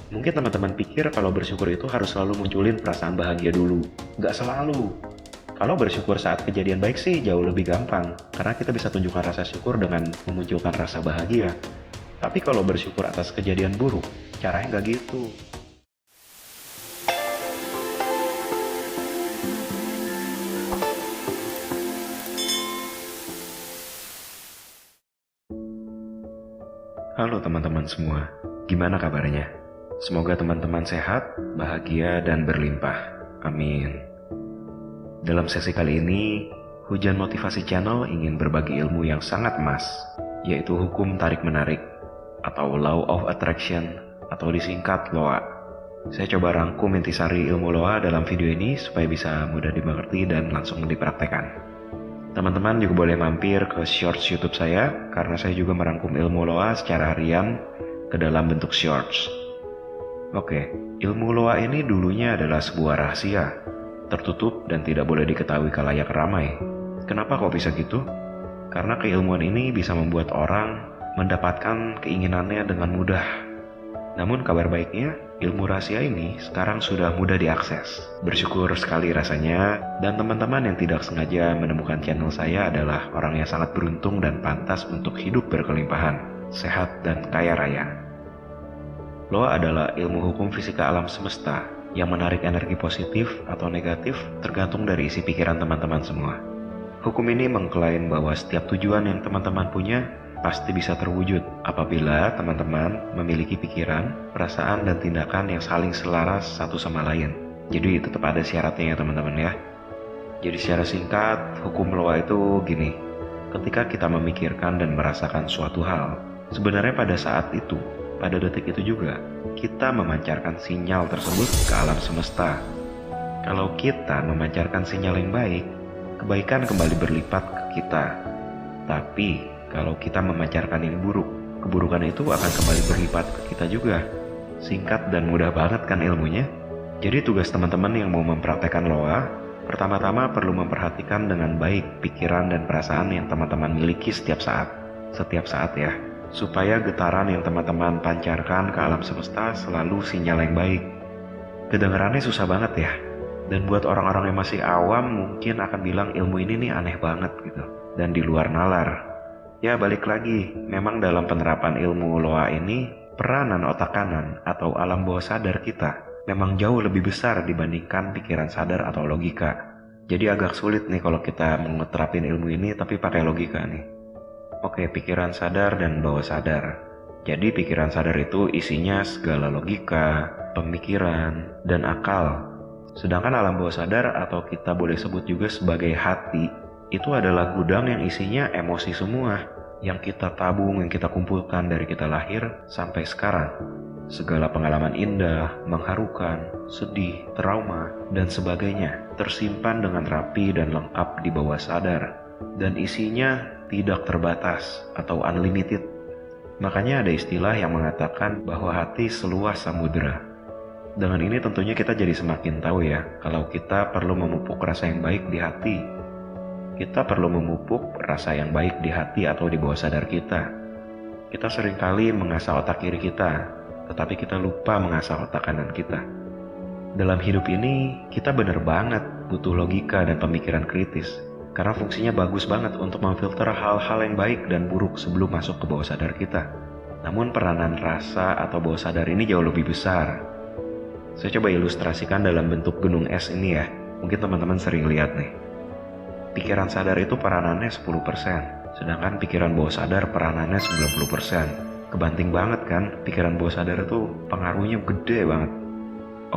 Mungkin teman-teman pikir kalau bersyukur itu harus selalu munculin perasaan bahagia dulu. Nggak selalu. Kalau bersyukur saat kejadian baik sih jauh lebih gampang, karena kita bisa tunjukkan rasa syukur dengan memunculkan rasa bahagia. Tapi kalau bersyukur atas kejadian buruk, caranya nggak gitu. Halo teman-teman semua, gimana kabarnya? Semoga teman-teman sehat, bahagia, dan berlimpah. Amin. Dalam sesi kali ini, Hujan Motivasi Channel ingin berbagi ilmu yang sangat emas, yaitu hukum tarik-menarik, atau Law of Attraction, atau disingkat LOA. Saya coba rangkum intisari ilmu LOA dalam video ini supaya bisa mudah dimengerti dan langsung dipraktekkan. Teman-teman juga boleh mampir ke shorts YouTube saya, karena saya juga merangkum ilmu LOA secara harian ke dalam bentuk shorts. Oke, ilmu LOA ini dulunya adalah sebuah rahasia, tertutup dan tidak boleh diketahui khalayak ramai. Kenapa kok bisa gitu? Karena keilmuan ini bisa membuat orang mendapatkan keinginannya dengan mudah. Namun kabar baiknya, ilmu rahasia ini sekarang sudah mudah diakses. Bersyukur sekali rasanya, dan teman-teman yang tidak sengaja menemukan channel saya adalah orang yang sangat beruntung dan pantas untuk hidup berkelimpahan, sehat, dan kaya raya. LOA adalah ilmu hukum fisika alam semesta yang menarik energi positif atau negatif tergantung dari isi pikiran teman-teman semua. Hukum ini mengklaim bahwa setiap tujuan yang teman-teman punya pasti bisa terwujud apabila teman-teman memiliki pikiran, perasaan, dan tindakan yang saling selaras satu sama lain. Jadi tetap ada syaratnya ya teman-teman ya. Jadi secara singkat, hukum LOA itu gini. Ketika kita memikirkan dan merasakan suatu hal, sebenarnya pada saat itu, pada detik itu juga, kita memancarkan sinyal tersebut ke alam semesta. Kalau kita memancarkan sinyal yang baik, kebaikan kembali berlipat ke kita. Tapi kalau kita memancarkan yang buruk, keburukan itu akan kembali berlipat ke kita juga. Singkat dan mudah banget kan ilmunya? Jadi tugas teman-teman yang mau mempraktekkan LOA, pertama-tama perlu memperhatikan dengan baik pikiran dan perasaan yang teman-teman miliki setiap saat. Setiap saat ya, supaya getaran yang teman-teman pancarkan ke alam semesta selalu sinyal yang baik. Kedengarannya susah banget ya, dan buat orang-orang yang masih awam mungkin akan bilang ilmu ini nih aneh banget gitu, dan di luar nalar. Ya balik lagi, memang dalam penerapan ilmu LOA ini, peranan otak kanan atau alam bawah sadar kita memang jauh lebih besar dibandingkan pikiran sadar atau logika. Jadi agak sulit nih kalau kita menerapin ilmu ini tapi pakai logika nih. Oke, pikiran sadar dan bawah sadar. Jadi pikiran sadar itu isinya segala logika, pemikiran, dan akal. Sedangkan alam bawah sadar atau kita boleh sebut juga sebagai hati, itu adalah gudang yang isinya emosi semua, yang kita tabung, yang kita kumpulkan dari kita lahir sampai sekarang. Segala pengalaman indah, mengharukan, sedih, trauma, dan sebagainya tersimpan dengan rapi dan lengkap di bawah sadar, dan isinya tidak terbatas atau unlimited. Makanya ada istilah yang mengatakan bahwa hati seluas samudera. Dengan ini tentunya kita jadi semakin tahu ya, kalau kita perlu memupuk rasa yang baik di hati. Kita perlu memupuk rasa yang baik di hati atau di bawah sadar kita. Kita seringkali mengasah otak kiri kita, tetapi kita lupa mengasah otak kanan kita. Dalam hidup ini, kita benar banget butuh logika dan pemikiran kritis, karena fungsinya bagus banget untuk memfilter hal-hal yang baik dan buruk sebelum masuk ke bawah sadar kita. Namun peranan rasa atau bawah sadar ini jauh lebih besar. Saya coba ilustrasikan dalam bentuk gunung es ini ya, mungkin teman-teman sering lihat nih. Pikiran sadar itu peranannya 10%, sedangkan pikiran bawah sadar peranannya 90%. Kebanting banget kan, pikiran bawah sadar itu pengaruhnya gede banget.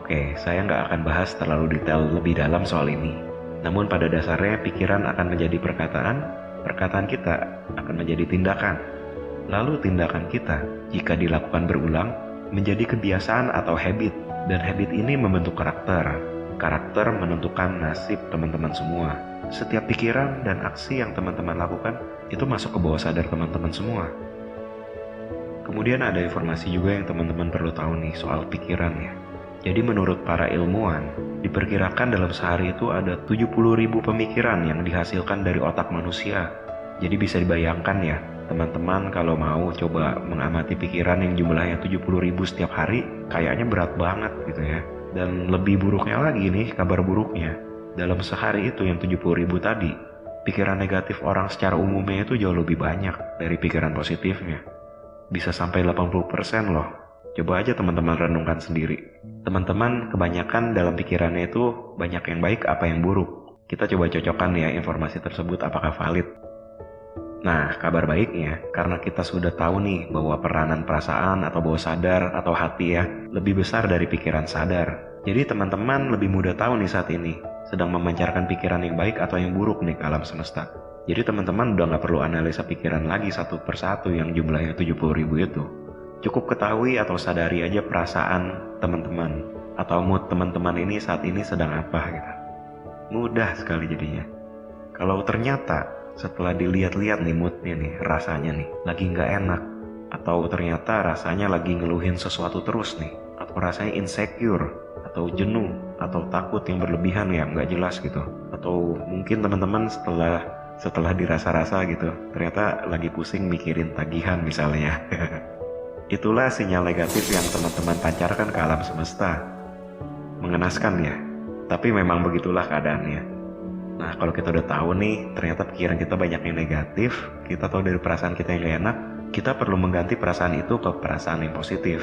Oke, saya nggak akan bahas terlalu detail lebih dalam soal ini. Namun pada dasarnya pikiran akan menjadi perkataan, perkataan kita akan menjadi tindakan. Lalu tindakan kita, jika dilakukan berulang, menjadi kebiasaan atau habit, dan habit ini membentuk karakter. Karakter menentukan nasib teman-teman semua. Setiap pikiran dan aksi yang teman-teman lakukan itu masuk ke bawah sadar teman-teman semua. Kemudian ada informasi juga yang teman-teman perlu tahu nih soal pikiran ya. Jadi menurut para ilmuwan, diperkirakan dalam sehari itu ada 70.000 pemikiran yang dihasilkan dari otak manusia. Jadi bisa dibayangkan ya, teman-teman kalau mau coba mengamati pikiran yang jumlahnya 70.000 setiap hari, kayaknya berat banget gitu ya. Dan lebih buruknya lagi nih, kabar buruknya. Dalam sehari itu yang 70.000 tadi, pikiran negatif orang secara umumnya itu jauh lebih banyak dari pikiran positifnya. Bisa sampai 80% loh. Coba aja teman-teman renungkan sendiri. Teman-teman kebanyakan dalam pikirannya itu banyak yang baik apa yang buruk. Kita coba cocokkan ya informasi tersebut apakah valid. Nah, kabar baiknya, karena kita sudah tahu nih bahwa peranan perasaan atau bawah sadar atau hati ya, lebih besar dari pikiran sadar. Jadi teman-teman lebih mudah tahu nih saat ini, sedang memancarkan pikiran yang baik atau yang buruk nih ke alam semesta. Jadi teman-teman udah nggak perlu analisa pikiran lagi satu persatu yang jumlahnya 70.000 itu. Cukup ketahui atau sadari aja perasaan teman-teman, atau mood teman-teman ini saat ini sedang apa gitu. Mudah sekali jadinya. Kalau ternyata setelah dilihat-lihat nih moodnya nih, rasanya nih lagi nggak enak, atau ternyata rasanya lagi ngeluhin sesuatu terus nih, atau rasanya insecure, atau jenuh, atau takut yang berlebihan ya nggak jelas gitu, atau mungkin teman-teman setelah dirasa-rasa gitu ternyata lagi pusing mikirin tagihan misalnya. Itulah sinyal negatif yang teman-teman pancarkan ke alam semesta. Mengenaskan ya, tapi memang begitulah keadaannya. Nah, kalau kita udah tahu nih, ternyata pikiran kita banyak yang negatif, kita tahu dari perasaan kita yang gak enak, kita perlu mengganti perasaan itu ke perasaan yang positif.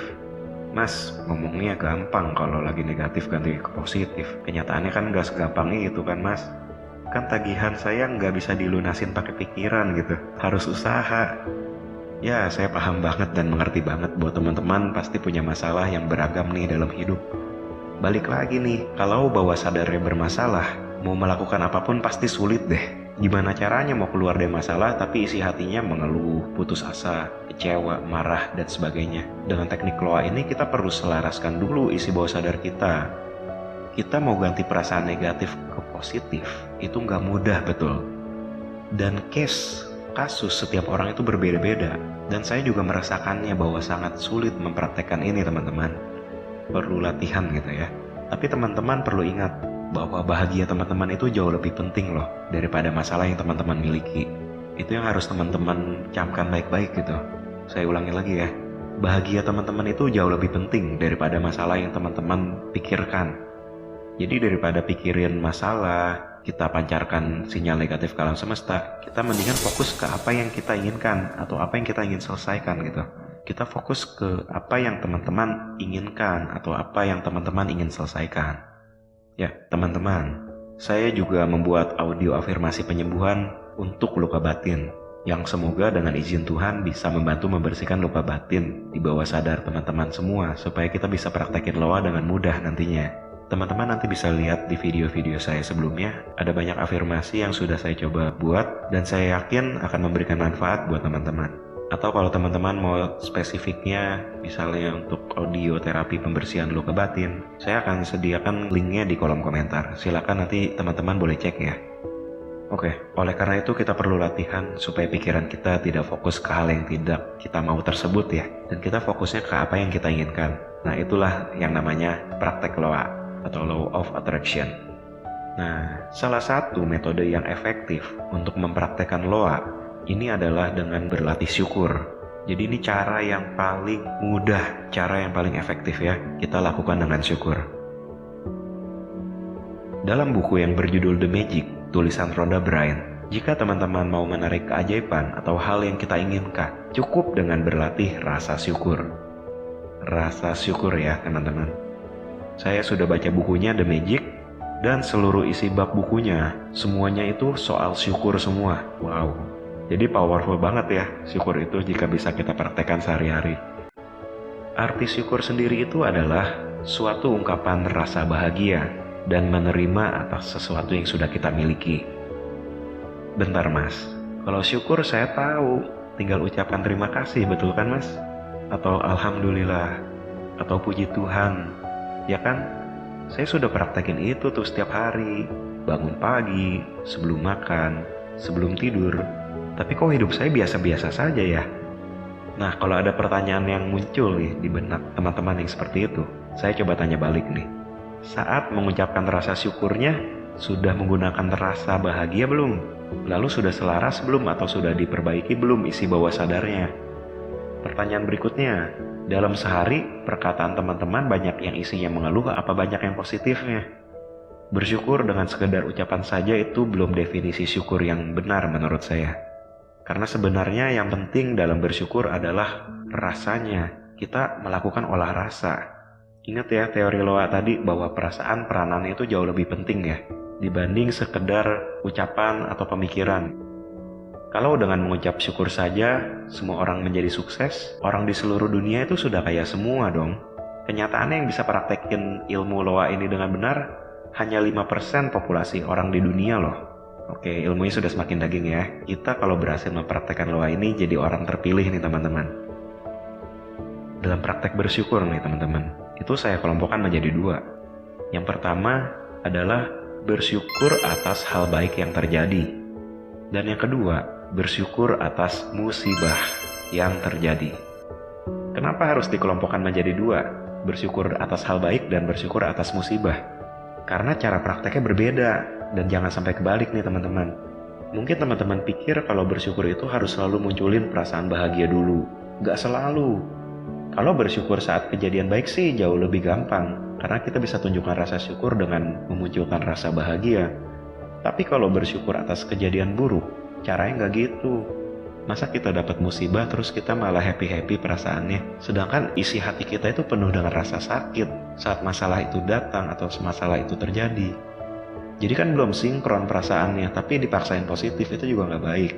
Mas, ngomongnya gampang kalau lagi negatif ganti ke positif. Kenyataannya kan gak segampang itu kan mas. Kan tagihan saya gak bisa dilunasin pakai pikiran gitu, harus usaha. Ya, saya paham banget dan mengerti banget bahwa teman-teman pasti punya masalah yang beragam nih dalam hidup. Balik lagi nih, kalau bawah sadarnya bermasalah, mau melakukan apapun pasti sulit deh. Gimana caranya mau keluar dari masalah tapi isi hatinya mengeluh, putus asa, kecewa, marah, dan sebagainya. Dengan teknik loa ini kita perlu selaraskan dulu isi bawah sadar kita. Kita mau ganti perasaan negatif ke positif, itu nggak mudah betul. Dan kasus setiap orang itu berbeda-beda. Dan saya juga merasakannya bahwa sangat sulit mempraktekkan ini teman-teman. Perlu latihan gitu ya. Tapi teman-teman perlu ingat, bahwa bahagia teman-teman itu jauh lebih penting loh daripada masalah yang teman-teman miliki. Itu yang harus teman-teman camkan baik-baik gitu. Saya ulangi lagi ya, bahagia teman-teman itu jauh lebih penting daripada masalah yang teman-teman pikirkan. Jadi daripada pikirin masalah, kita pancarkan sinyal negatif ke alam semesta, kita mendingan fokus ke apa yang kita inginkan atau apa yang kita ingin selesaikan gitu. Kita fokus ke apa yang teman-teman inginkan atau apa yang teman-teman ingin selesaikan. Ya, teman-teman, saya juga membuat audio afirmasi penyembuhan untuk luka batin, yang semoga dengan izin Tuhan bisa membantu membersihkan luka batin di bawah sadar teman-teman semua, supaya kita bisa praktekin loa dengan mudah nantinya. Teman-teman nanti bisa lihat di video-video saya sebelumnya, ada banyak afirmasi yang sudah saya coba buat, dan saya yakin akan memberikan manfaat buat teman-teman. Atau kalau teman-teman mau spesifiknya, misalnya untuk audio terapi pembersihan luka batin, saya akan sediakan linknya di kolom komentar. Silakan nanti teman-teman boleh cek ya. Oke, oleh karena itu kita perlu latihan supaya pikiran kita tidak fokus ke hal yang tidak kita mau tersebut ya. Dan kita fokusnya ke apa yang kita inginkan. Nah, itulah yang namanya praktek loa atau law of attraction. Nah, salah satu metode yang efektif untuk mempraktekkan loa ini adalah dengan berlatih syukur. Jadi ini cara yang paling mudah, cara yang paling efektif ya, kita lakukan dengan syukur. Dalam buku yang berjudul The Magic, tulisan Rhonda Byrne, jika teman-teman mau menarik keajaiban atau hal yang kita inginkan, cukup dengan berlatih rasa syukur. Rasa syukur ya teman-teman. Saya sudah baca bukunya The Magic, dan seluruh isi bab bukunya, semuanya itu soal syukur semua. Wow. Jadi powerful banget ya syukur itu jika bisa kita praktekkan sehari-hari. Arti syukur sendiri itu adalah suatu ungkapan rasa bahagia dan menerima atas sesuatu yang sudah kita miliki. Bentar mas, kalau syukur saya tahu, tinggal ucapkan terima kasih, betul kan mas? Atau alhamdulillah, atau puji Tuhan, ya kan? Saya sudah praktekin itu tuh setiap hari, bangun pagi, sebelum makan, sebelum tidur. Tapi kok hidup saya biasa-biasa saja ya? Nah, kalau ada pertanyaan yang muncul nih di benak teman-teman yang seperti itu, saya coba tanya balik nih. Saat mengucapkan rasa syukurnya, sudah menggunakan rasa bahagia belum? Lalu sudah selaras belum atau sudah diperbaiki belum isi bawah sadarnya? Pertanyaan berikutnya, dalam sehari perkataan teman-teman banyak yang isinya mengeluh apa banyak yang positifnya? Bersyukur dengan sekedar ucapan saja itu belum definisi syukur yang benar menurut saya. Karena sebenarnya yang penting dalam bersyukur adalah rasanya. Kita melakukan olah rasa. Ingat ya teori Loa tadi bahwa perasaan peranannya itu jauh lebih penting ya dibanding sekedar ucapan atau pemikiran. Kalau dengan mengucap syukur saja semua orang menjadi sukses, orang di seluruh dunia itu sudah kaya semua dong. Kenyataannya yang bisa praktekin ilmu Loa ini dengan benar hanya 5% populasi orang di dunia loh. Oke, ilmunya sudah semakin daging ya. Kita kalau berhasil mempraktekkan Loa ini jadi orang terpilih nih teman-teman. Dalam praktek bersyukur nih teman-teman, itu saya kelompokkan menjadi 2. Yang pertama adalah bersyukur atas hal baik yang terjadi. Dan yang kedua, bersyukur atas musibah yang terjadi. Kenapa harus dikelompokkan menjadi 2? Bersyukur atas hal baik dan bersyukur atas musibah. Karena cara prakteknya berbeda dan jangan sampai kebalik nih teman-teman. Mungkin teman-teman pikir kalau bersyukur itu harus selalu munculin perasaan bahagia dulu. Gak selalu. Kalau bersyukur saat kejadian baik sih jauh lebih gampang. Karena kita bisa tunjukkan rasa syukur dengan memunculkan rasa bahagia. Tapi kalau bersyukur atas kejadian buruk, caranya nggak gitu. Masa kita dapat musibah terus kita malah happy-happy perasaannya. Sedangkan isi hati kita itu penuh dengan rasa sakit saat masalah itu datang atau masalah itu terjadi. Jadi kan belum sinkron perasaannya, tapi dipaksain positif itu juga nggak baik.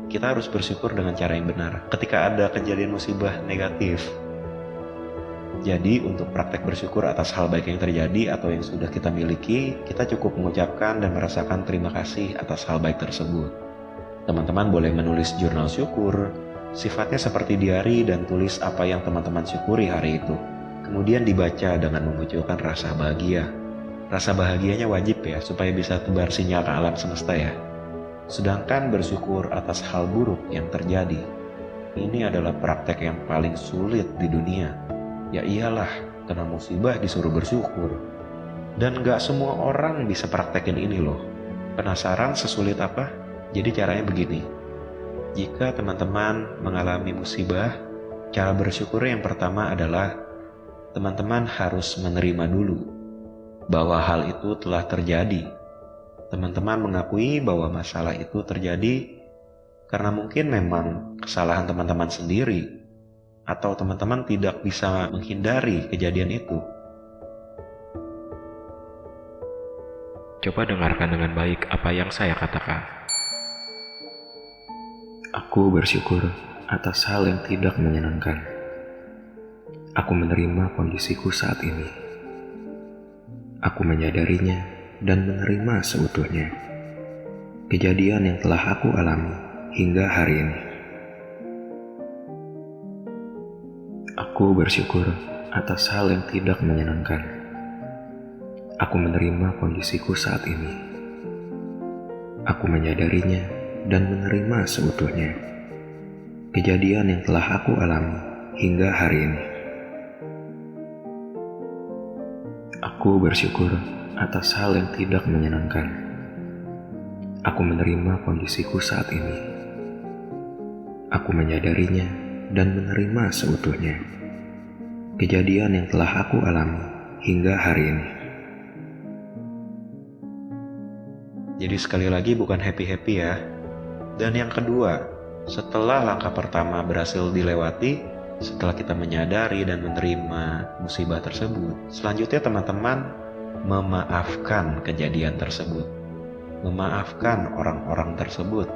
Kita harus bersyukur dengan cara yang benar ketika ada kejadian musibah negatif. Jadi untuk praktek bersyukur atas hal baik yang terjadi atau yang sudah kita miliki, kita cukup mengucapkan dan merasakan terima kasih atas hal baik tersebut. Teman-teman boleh menulis jurnal syukur, sifatnya seperti diari dan tulis apa yang teman-teman syukuri hari itu. Kemudian dibaca dengan memunculkan rasa bahagia. Rasa bahagianya wajib ya, supaya bisa tebar sinyal ke alam semesta ya. Sedangkan bersyukur atas hal buruk yang terjadi, ini adalah praktek yang paling sulit di dunia. Ya iyalah, kena musibah disuruh bersyukur. Dan gak semua orang bisa praktekin ini loh. Penasaran sesulit apa? Jadi caranya begini. Jika teman-teman mengalami musibah, cara bersyukur yang pertama adalah teman-teman harus menerima dulu bahwa hal itu telah terjadi. Teman-teman mengakui bahwa masalah itu terjadi karena mungkin memang kesalahan teman-teman sendiri, atau teman-teman tidak bisa menghindari kejadian itu. Coba dengarkan dengan baik apa yang saya katakan. Aku bersyukur atas hal yang tidak menyenangkan. Aku menerima kondisiku saat ini. Aku menyadarinya dan menerima seutuhnya kejadian yang telah aku alami hingga hari ini. Aku bersyukur atas hal yang tidak menyenangkan. Aku menerima kondisiku saat ini. Aku menyadarinya dan menerima seutuhnya kejadian yang telah aku alami hingga hari ini. Aku bersyukur atas hal yang tidak menyenangkan. Aku menerima kondisiku saat ini. Aku menyadarinya dan menerima seutuhnya kejadian yang telah aku alami hingga hari ini. Jadi sekali lagi bukan happy-happy ya. Dan yang kedua, setelah langkah pertama berhasil dilewati, setelah kita menyadari dan menerima musibah tersebut, selanjutnya teman-teman memaafkan kejadian tersebut. Memaafkan orang-orang tersebut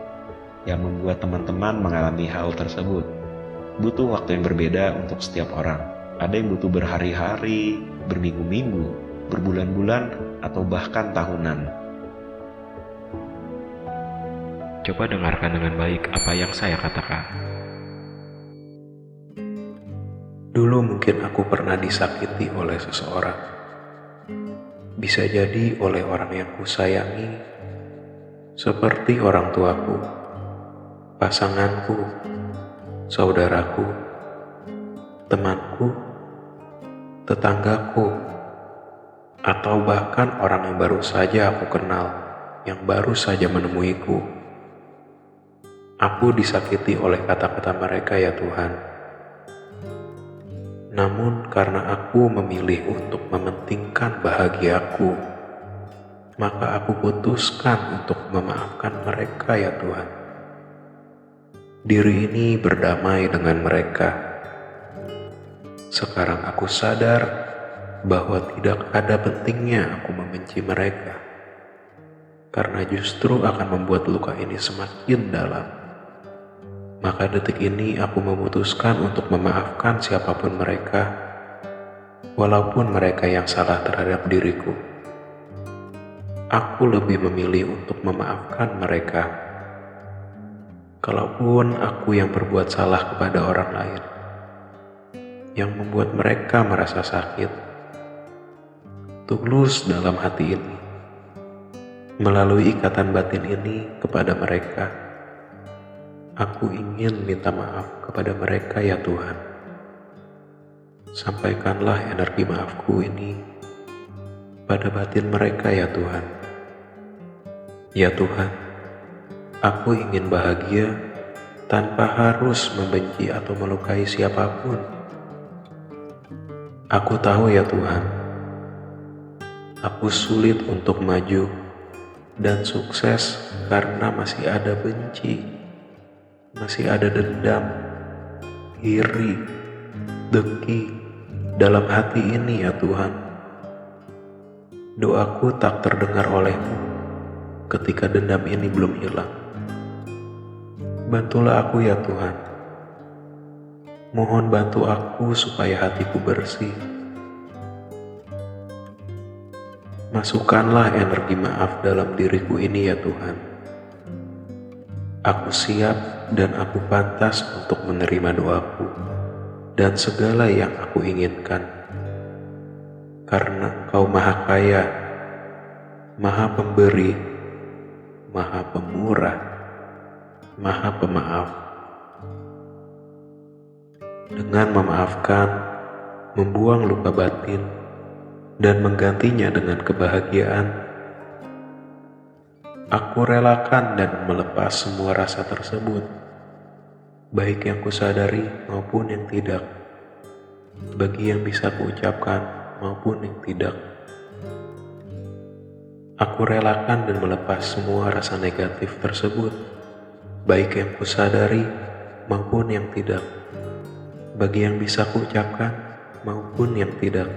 yang membuat teman-teman mengalami hal tersebut. Butuh waktu yang berbeda untuk setiap orang. Ada yang butuh berhari-hari, berminggu-minggu, berbulan-bulan, atau bahkan tahunan. Coba dengarkan dengan baik apa yang saya katakan. Dulu mungkin aku pernah disakiti oleh seseorang. Bisa jadi oleh orang yang kusayangi, seperti orang tuaku, pasanganku, saudaraku, temanku, tetanggaku, atau bahkan orang yang baru saja aku kenal yang baru saja menemuiku. Aku disakiti oleh kata-kata mereka ya Tuhan. Namun karena aku memilih untuk mementingkan bahagiaku, maka aku putuskan untuk memaafkan mereka ya Tuhan. Diri ini berdamai dengan mereka. Sekarang aku sadar bahwa tidak ada pentingnya aku membenci mereka, karena justru akan membuat luka ini semakin dalam. Maka detik ini aku memutuskan untuk memaafkan siapapun mereka, walaupun mereka yang salah terhadap diriku. Aku lebih memilih untuk memaafkan mereka, kalaupun aku yang berbuat salah kepada orang lain, yang membuat mereka merasa sakit. Tulus dalam hati ini, melalui ikatan batin ini kepada mereka, aku ingin minta maaf kepada mereka ya Tuhan. Sampaikanlah energi maafku ini pada batin mereka ya Tuhan. Ya Tuhan, aku ingin bahagia tanpa harus membenci atau melukai siapapun. Aku tahu ya Tuhan, aku sulit untuk maju dan sukses karena masih ada benci, masih ada dendam, iri, dengki dalam hati ini ya Tuhan. Doaku tak terdengar oleh-Mu ketika dendam ini belum hilang. Bantulah aku ya Tuhan. Mohon bantu aku supaya hatiku bersih. Masukkanlah energi maaf dalam diriku ini ya Tuhan. Aku siap dan aku pantas untuk menerima doaku dan segala yang aku inginkan. Karena Engkau Maha Kaya, Maha Pemberi, Maha Pemurah, Maha Pemaaf. Dengan memaafkan, membuang luka batin, dan menggantinya dengan kebahagiaan, aku relakan dan melepas semua rasa tersebut, baik yang kusadari maupun yang tidak, bagi yang bisa kuucapkan maupun yang tidak. Aku relakan dan melepas semua rasa negatif tersebut, baik yang kusadari maupun yang tidak, bagi yang bisa kuucapkan maupun yang tidak.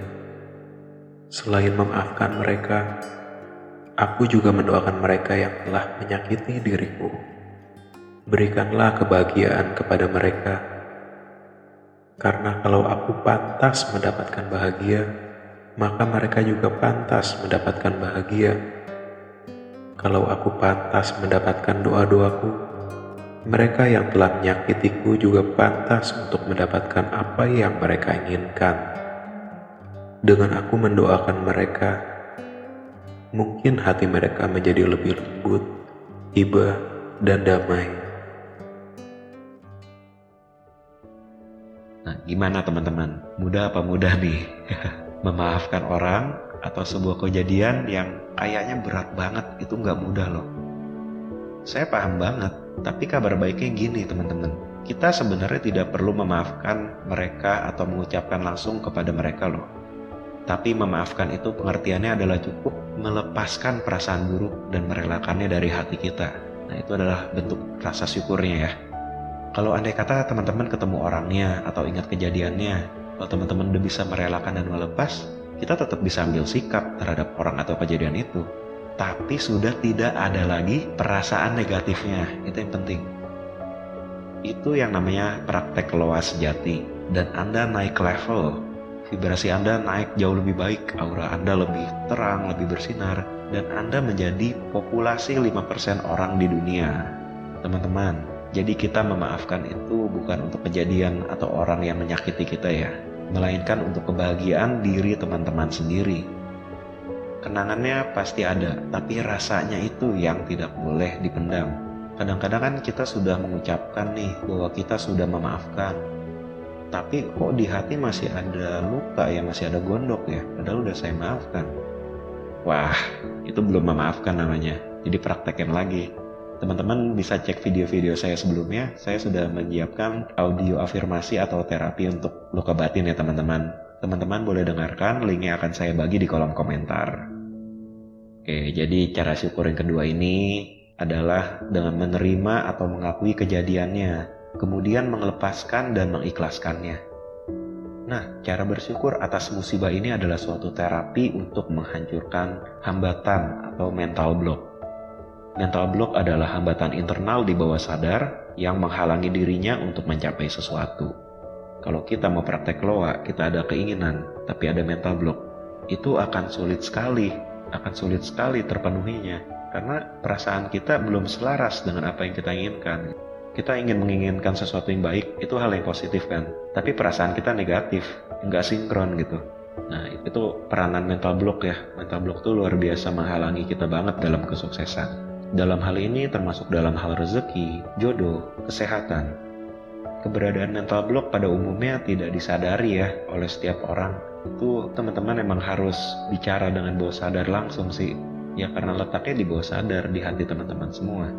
Selain memaafkan mereka, aku juga mendoakan mereka yang telah menyakiti diriku. Berikanlah kebahagiaan kepada mereka, karena kalau aku pantas mendapatkan bahagia, maka mereka juga pantas mendapatkan bahagia. Kalau aku pantas mendapatkan doa-doaku, mereka yang telah menyakitiku juga pantas untuk mendapatkan apa yang mereka inginkan. Dengan aku mendoakan mereka, mungkin hati mereka menjadi lebih lembut, iba, dan damai. Nah, gimana teman-teman? Mudah apa mudah nih? Memaafkan orang atau sebuah kejadian yang kayaknya berat banget, itu nggak mudah loh. Saya paham banget, tapi kabar baiknya gini teman-teman. Kita sebenarnya tidak perlu memaafkan mereka atau mengucapkan langsung kepada mereka loh. Tapi memaafkan itu pengertiannya adalah cukup melepaskan perasaan buruk dan merelakannya dari hati kita. Nah, itu adalah bentuk rasa syukurnya ya. Kalau andai kata teman-teman ketemu orangnya atau ingat kejadiannya, kalau teman-teman udah bisa merelakan dan melepas, kita tetap bisa ambil sikap terhadap orang atau kejadian itu. Tapi sudah tidak ada lagi perasaan negatifnya, itu yang penting. Itu yang namanya praktek loa sejati. Dan Anda naik level, vibrasi Anda naik jauh lebih baik, aura Anda lebih terang, lebih bersinar, dan Anda menjadi populasi 5% orang di dunia. Teman-teman, jadi kita memaafkan itu bukan untuk kejadian atau orang yang menyakiti kita ya, melainkan untuk kebahagiaan diri teman-teman sendiri. Kenangannya pasti ada, tapi rasanya itu yang tidak boleh dipendam. Kadang-kadang kan kita sudah mengucapkan nih bahwa kita sudah memaafkan, tapi kok di hati masih ada luka ya, masih ada gondok ya, padahal udah saya maafkan. Wah, itu belum memaafkan namanya. jadi praktekin lagi. Teman-teman bisa cek video-video saya sebelumnya, saya sudah menyiapkan audio afirmasi atau terapi untuk luka batin ya teman-teman. Teman-teman boleh dengarkan, linknya akan saya bagi di kolom komentar. Oke, jadi cara syukur yang kedua ini adalah dengan menerima atau mengakui kejadiannya, kemudian melepaskan dan mengikhlaskannya. Nah, cara bersyukur atas musibah ini adalah suatu terapi untuk menghancurkan hambatan atau mental block. Mental block adalah hambatan internal di bawah sadar yang menghalangi dirinya untuk mencapai sesuatu. Kalau kita mau praktek loa, kita ada keinginan, tapi ada mental block, itu akan sulit sekali terpenuhinya. Karena perasaan kita belum selaras dengan apa yang kita inginkan. Kita menginginkan sesuatu yang baik, itu hal yang positif kan. Tapi perasaan kita negatif, nggak sinkron gitu. Nah, itu peranan mental block ya. Mental block itu luar biasa menghalangi kita banget dalam kesuksesan. Dalam hal ini termasuk dalam hal rezeki, jodoh, kesehatan. Keberadaan mental block pada umumnya tidak disadari ya oleh setiap orang. Itu teman-teman emang harus bicara dengan bawah sadar langsung sih. Ya karena letaknya di bawah sadar, di hati teman-teman semua.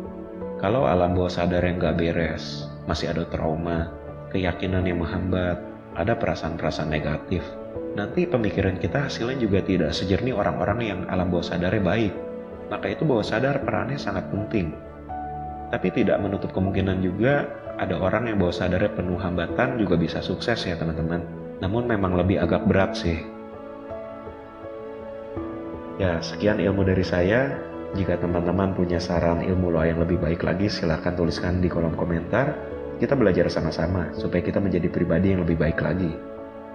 Kalau alam bawah sadar yang gak beres, masih ada trauma, keyakinan yang menghambat, ada perasaan-perasaan negatif, nanti pemikiran kita hasilnya juga tidak sejernih orang-orang yang alam bawah sadarnya baik. Maka itu bawah sadar perannya sangat penting. Tapi tidak menutup kemungkinan juga ada orang yang bawah sadarnya penuh hambatan juga bisa sukses ya teman-teman. Namun memang lebih agak berat sih. Ya, sekian ilmu dari saya. Jika teman-teman punya saran ilmu loa yang lebih baik lagi, silahkan tuliskan di kolom komentar. Kita belajar sama-sama supaya kita menjadi pribadi yang lebih baik lagi.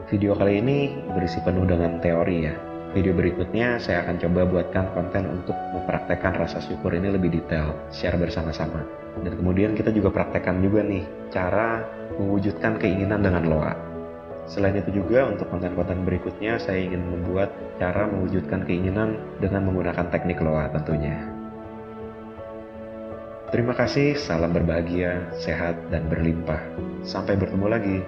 Video kali ini berisi penuh dengan teori ya. Video berikutnya saya akan coba buatkan konten untuk mempraktekkan rasa syukur ini lebih detail, share bersama-sama. Dan kemudian kita juga praktekkan juga nih cara mewujudkan keinginan dengan loa. Selain itu juga untuk konten-konten berikutnya saya ingin membuat cara mewujudkan keinginan dengan menggunakan teknik loa tentunya. Terima kasih, salam berbahagia, sehat, dan berlimpah. Sampai bertemu lagi.